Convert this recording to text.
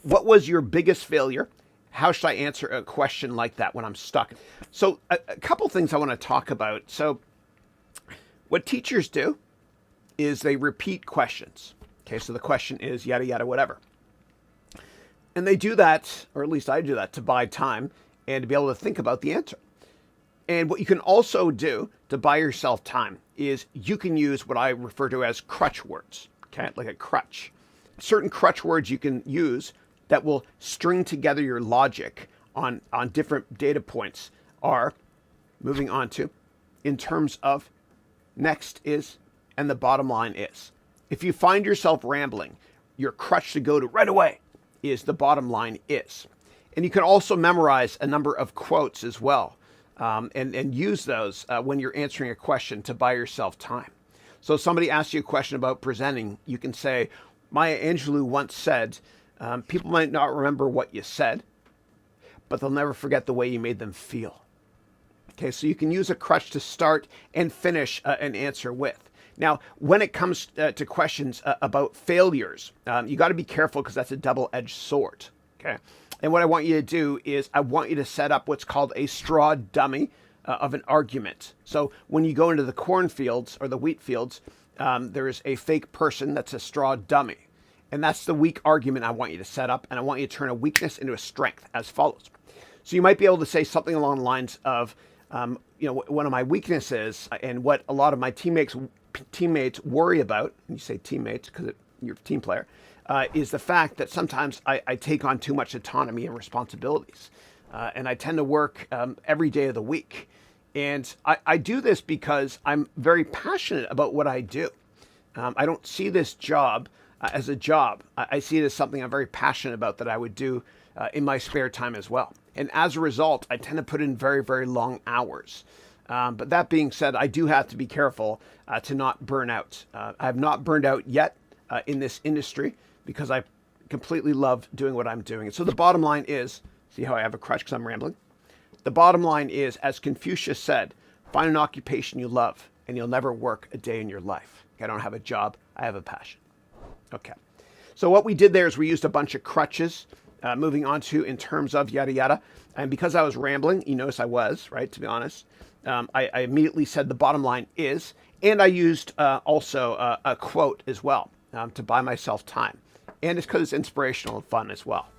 what was your biggest failure? How should I answer a question like that when I'm stuck? So a couple things I want to talk about. So what teachers do is they repeat questions. Okay, so the question is yada, yada, whatever. And they do that, or at least I do that, to buy time and to be able to think about the answer. And what you can also do to buy yourself time is you can use what I refer to as crutch words, okay, like a crutch. Certain crutch words you can use that will string together your logic on different data points are, moving on to, in terms of, next is, and the bottom line is. If you find yourself rambling, your crutch to go to right away is the bottom line is. And you can also memorize a number of quotes as well, and use those when you're answering a question to buy yourself time. So if somebody asks you a question about presenting, you can say, Maya Angelou once said, people might not remember what you said, but they'll never forget the way you made them feel. Okay, so you can use a crutch to start and finish an answer with. Now, when it comes to questions about failures, you got to be careful because that's a double-edged sword. Okay, and what I want you to do is I want you to set up what's called a straw dummy of an argument. So when you go into the cornfields or the wheat fields, there is a fake person that's a straw dummy. And that's the weak argument I want you to set up, and I want you to turn a weakness into a strength as follows. So you might be able to say something along the lines of, one of my weaknesses and what a lot of my teammates worry about, and you say teammates because you're a team player, is the fact that sometimes I take on too much autonomy and responsibilities. And I tend to work every day of the week. And I do this because I'm very passionate about what I do. I don't see this job as a job. I see it as something I'm very passionate about that I would do in my spare time as well. And as a result, I tend to put in very, very long hours. But that being said, I do have to be careful to not burn out. I have not burned out yet in this industry because I completely love doing what I'm doing. And so the bottom line is, see how I have a crutch because I'm rambling? The bottom line is, as Confucius said, find an occupation you love and you'll never work a day in your life. I don't have a job, I have a passion. Okay. So what we did there is we used a bunch of crutches, moving on to in terms of yada yada. And because I was rambling, you notice I was, right, to be honest, I immediately said the bottom line is, and I used also a quote as well to buy myself time. And it's because it's inspirational and fun as well.